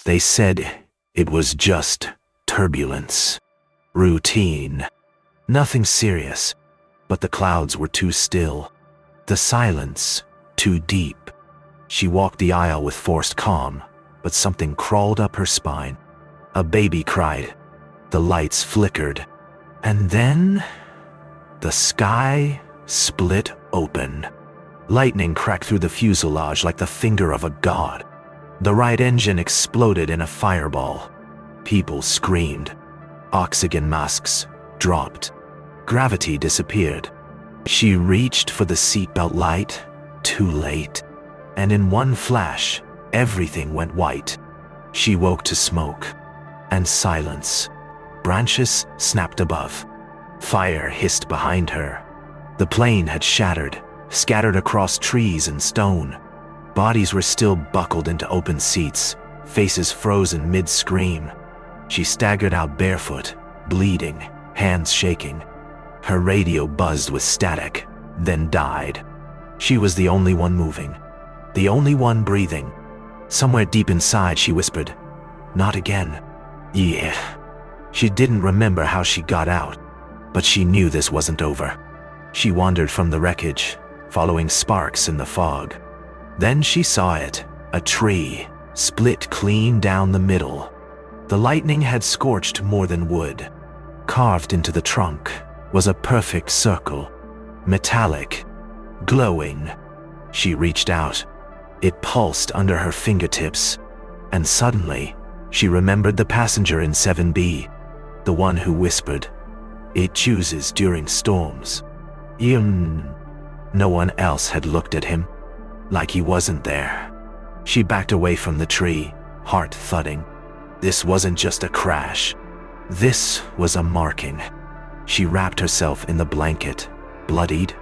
They said it was just turbulence. Routine. Nothing serious, but the clouds were too still. The silence too deep. She walked the aisle with forced calm, but something crawled up her spine. A baby cried. The lights flickered. And then the sky split open. Lightning cracked through the fuselage like the finger of a god. The right engine exploded in a fireball. People screamed. Oxygen masks dropped. Gravity disappeared. She reached for the seatbelt light, too late. And in one flash, everything went white. She woke to smoke and silence. Branches snapped above. Fire hissed behind her. The plane had shattered, scattered across trees and stone. Bodies were still buckled into open seats, faces frozen mid-scream. She staggered out barefoot, bleeding, hands shaking. Her radio buzzed with static, then died. She was the only one moving, the only one breathing. Somewhere deep inside, she whispered, "Not again." Yeah. She didn't remember how she got out, but she knew this wasn't over. She wandered from the wreckage, following sparks in the fog. Then she saw it, a tree, split clean down the middle. The lightning had scorched more than wood. Carved into the trunk was a perfect circle, metallic, glowing. She reached out. It pulsed under her fingertips, and suddenly, she remembered the passenger in 7B, the one who whispered, "It chooses during storms." No one else had looked at him, like he wasn't there. She backed away from the tree, heart thudding. This wasn't just a crash. This was a marking. She wrapped herself in the blanket, bloodied,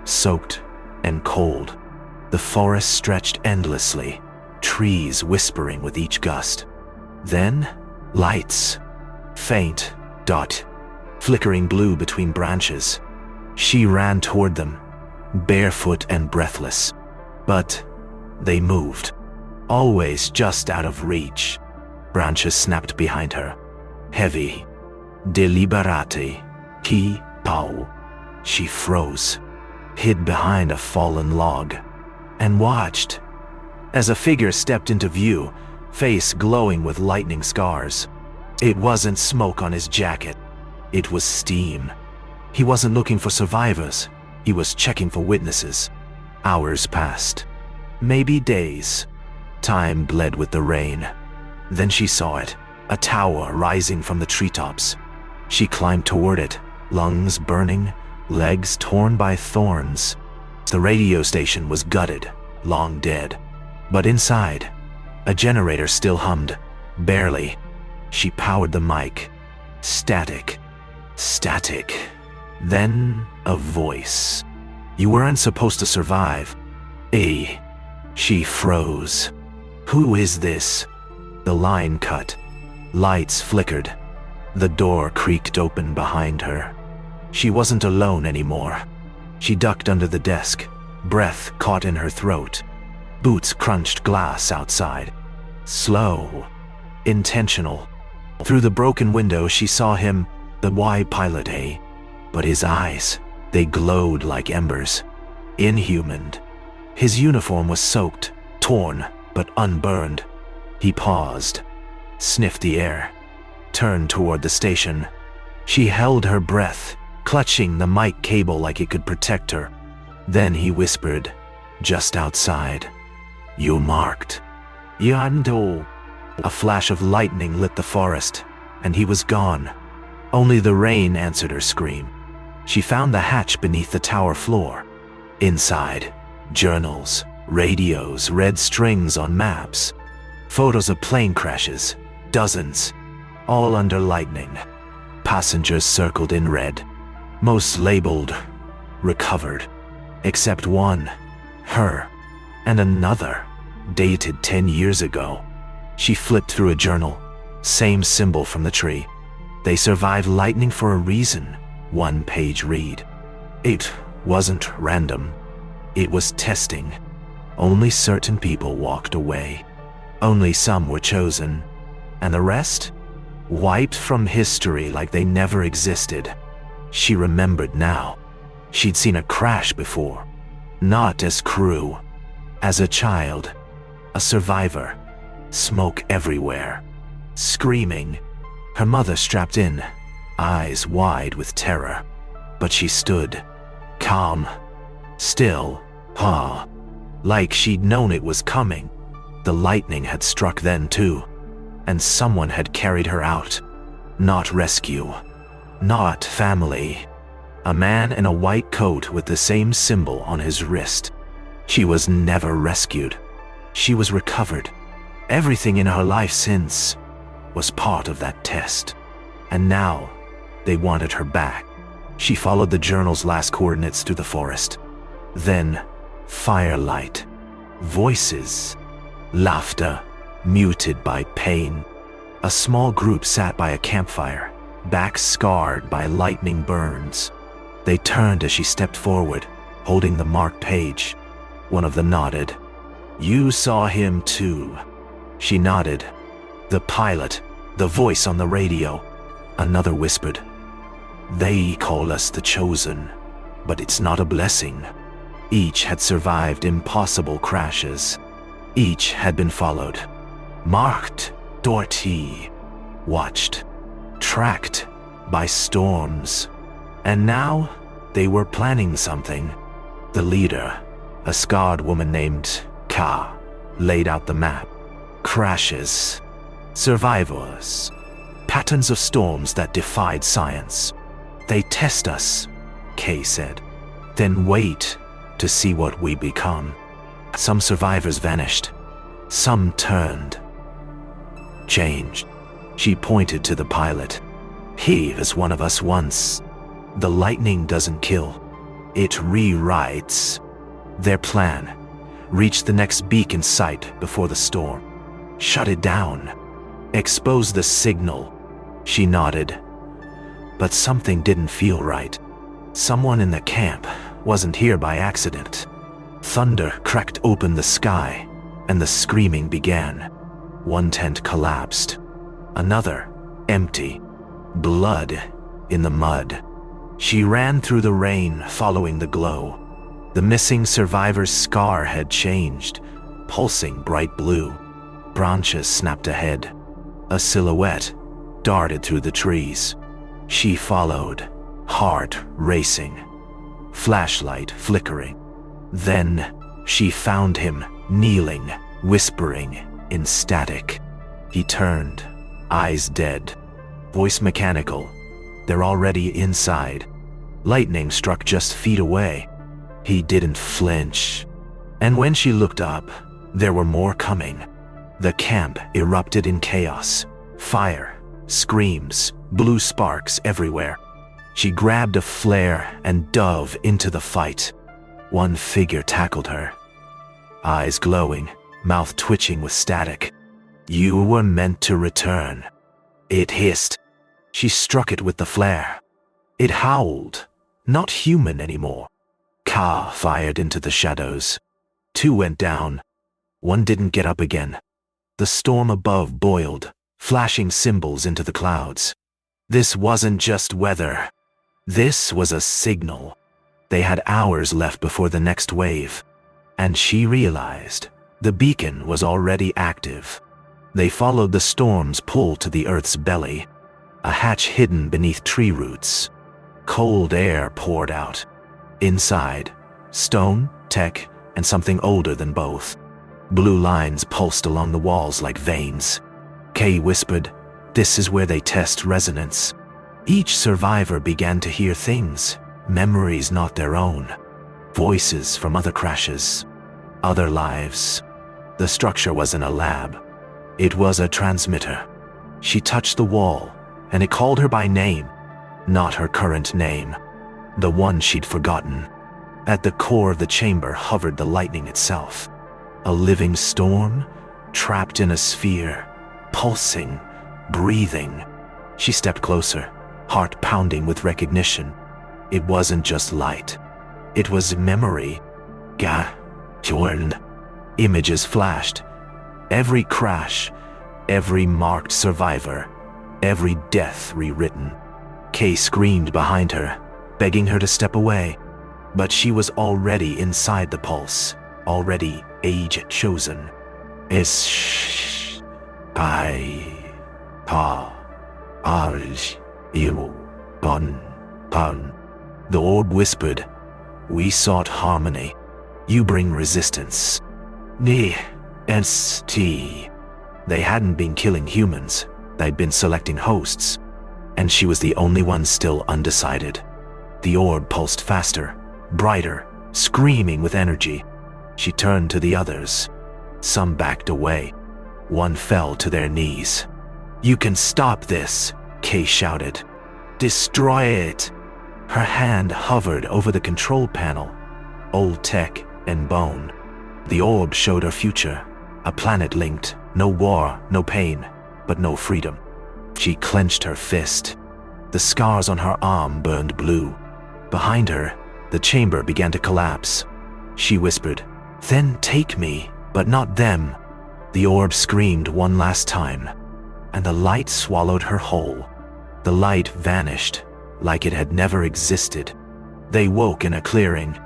soaked, and cold. The forest stretched endlessly, trees whispering with each gust. Then, lights. Faint, dot, flickering blue between branches. She ran toward them, barefoot and breathless. But they moved, always just out of reach. Branches snapped behind her. Heavy. Deliberate. Ki pau. She froze, hid behind a fallen log, and watched as a figure stepped into view, face glowing with lightning scars. It wasn't smoke on his jacket. It was steam. He wasn't looking for survivors. He was checking for witnesses. Hours passed. Maybe days. Time bled with the rain. Then she saw it, a tower rising from the treetops. She climbed toward it, lungs burning, legs torn by thorns. The radio station was gutted, long dead. But inside, a generator still hummed, barely. She powered the mic. Static. Static. Then a voice. "You weren't supposed to survive." She froze. "Who is this?" The line cut. Lights flickered. The door creaked open behind her. She wasn't alone anymore. She ducked under the desk, breath caught in her throat. Boots crunched glass outside. Slow. Intentional. Through the broken window, she saw him, the Y-pilot, but his eyes, they glowed like embers. Inhuman. His uniform was soaked, torn, but unburned. He paused, sniffed the air, turned toward the station. She held her breath, clutching the mic cable like it could protect her. Then he whispered, just outside, "You marked." Yando. A flash of lightning lit the forest, and he was gone. Only the rain answered her scream. She found the hatch beneath the tower floor. Inside, journals, radios, red strings on maps. Photos of plane crashes, dozens, all under lightning. Passengers circled in red, most labeled recovered, except one, her, and another, dated 10 years ago. She flipped through a journal, same symbol from the tree. They survived lightning for a reason, one-page read. It wasn't random. It was testing. Only certain people walked away. Only some were chosen, And the rest? Wiped from history like they never existed. She remembered now. She'd seen a crash before. Not as crew. As a child. A survivor. Smoke everywhere. Screaming. Her mother strapped in, eyes wide with terror. But she stood. Calm. Still. Like she'd known it was coming. The lightning had struck then too. And someone had carried her out. Not rescue. Not family. A man in a white coat with the same symbol on his wrist. She was never rescued. She was recovered. Everything in her life since was part of that test. And now, they wanted her back. She followed the journal's last coordinates through the forest. Then, firelight. Voices. Laughter. Muted by pain. A small group sat by a campfire, backs scarred by lightning burns. They turned as she stepped forward, holding the marked page. One of them nodded. "You saw him too." She nodded. "The pilot, the voice on the radio." Another whispered. "They call us the Chosen, but it's not a blessing." Each had survived impossible crashes. Each had been followed. Marked. Doherty. Watched. Tracked. By storms. And now, they were planning something. The leader, a scarred woman named Ka, laid out the map. Crashes. Survivors. Patterns of storms that defied science. "They test us," Kay said. "Then wait to see what we become." Some survivors vanished. Some turned. Changed. She pointed to the pilot. "He was one of us once." The lightning doesn't kill. It rewrites. Their plan. Reach the next beacon site before the storm. Shut it down. Expose the signal. She nodded. But something didn't feel right. Someone in the camp wasn't here by accident. Thunder cracked open the sky, and the screaming began. One tent collapsed. Another, empty. Blood in the mud. She ran through the rain, following the glow. The missing survivor's scar had changed, pulsing bright blue. Branches snapped ahead. A silhouette darted through the trees. She followed, heart racing. Flashlight flickering. Then she found him, kneeling, whispering in static. He turned, eyes dead, voice mechanical. They're already inside. Lightning struck just feet away. He didn't flinch. And when she looked up, there were more coming. The camp erupted in chaos. Fire, screams, blue sparks everywhere. She grabbed a flare and dove into the fight. One figure tackled her. Eyes glowing, mouth twitching with static. "You were meant to return." It hissed. She struck it with the flare. It howled, not human anymore. Ka fired into the shadows. Two went down. One didn't get up again. The storm above boiled, flashing symbols into the clouds. This wasn't just weather. This was a signal. They had hours left before the next wave. And she realized the beacon was already active. They followed the storm's pull to the Earth's belly. A hatch hidden beneath tree roots. Cold air poured out. Inside, stone, tech, and something older than both. Blue lines pulsed along the walls like veins. Kay whispered, "This is where they test resonance." Each survivor began to hear things, memories not their own. Voices from other crashes, other lives. The structure wasn't a lab. It was a transmitter. She touched the wall, and it called her by name. Not her current name. The one she'd forgotten. At the core of the chamber hovered the lightning itself. A living storm, trapped in a sphere, pulsing, breathing. She stepped closer, heart pounding with recognition. It wasn't just light. It was memory. Jorn. Images flashed. Every crash, Every marked survivor, every death rewritten. Kay screamed behind her, begging her to step away. But she was already inside the pulse, already age chosen. Ish, pai, pa, arj, iru, pun, pun. The orb whispered, "We sought harmony. You bring resistance." Ni, st. They hadn't been killing humans, they'd been selecting hosts. And she was the only one still undecided. The orb pulsed faster, brighter, screaming with energy. She turned to the others. Some backed away. One fell to their knees. "You can stop this," Kay shouted. "Destroy it." Her hand hovered over the control panel, old tech and bone. The orb showed her future, a planet linked, no war, no pain, but no freedom. She clenched her fist. The scars on her arm burned blue. Behind her, the chamber began to collapse. She whispered, "Then take me, but not them." The orb screamed one last time, and the light swallowed her whole. The light vanished, like it had never existed. They woke in a clearing.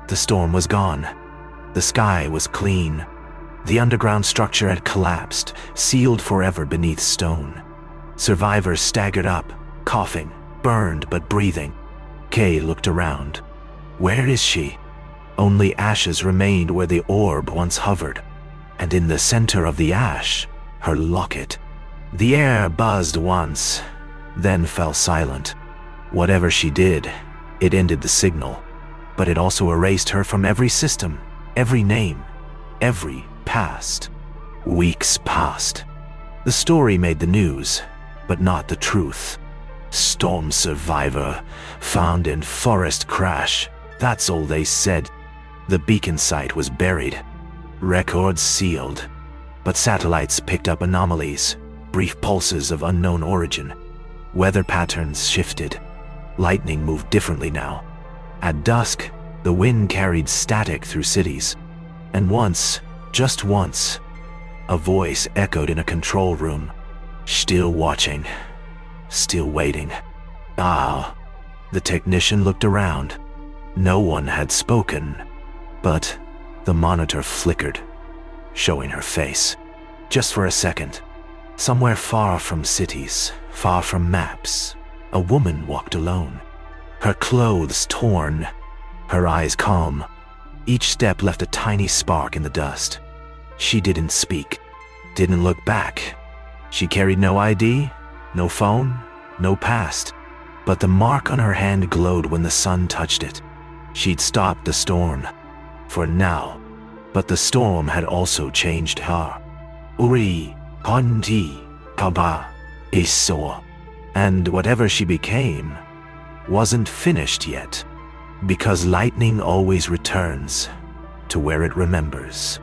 The storm was gone. The sky was clean. The underground structure had collapsed, sealed forever beneath stone. Survivors staggered up, coughing, burned but breathing. Kay looked around. Where is she? Only ashes remained where the orb once hovered, and in the center of the ash, her locket. The air buzzed once, then fell silent. Whatever she did, it ended the signal, but it also erased her from every system, every name, every past. Weeks passed. The story made the news, but not the truth. Storm survivor, found in forest crash. That's all they said. The beacon site was buried. Records sealed. But satellites picked up anomalies, brief pulses of unknown origin. Weather patterns shifted. Lightning moved differently now. At dusk, the wind carried static through cities. And once, just once, a voice echoed in a control room. Still watching. Still waiting. Ah. The technician looked around. No one had spoken, but the monitor flickered, showing her face. Just for a second. Somewhere far from cities, far from maps, a woman walked alone. Her clothes torn, her eyes calm. Each step left a tiny spark in the dust. She didn't speak, didn't look back. She carried no ID, no phone, no past. But the mark on her hand glowed when the sun touched it. She'd stopped the storm. For now. But the storm had also changed her. Uri, Ponti, Kaba, Isor. And whatever she became wasn't finished yet. Because lightning always returns to where it remembers.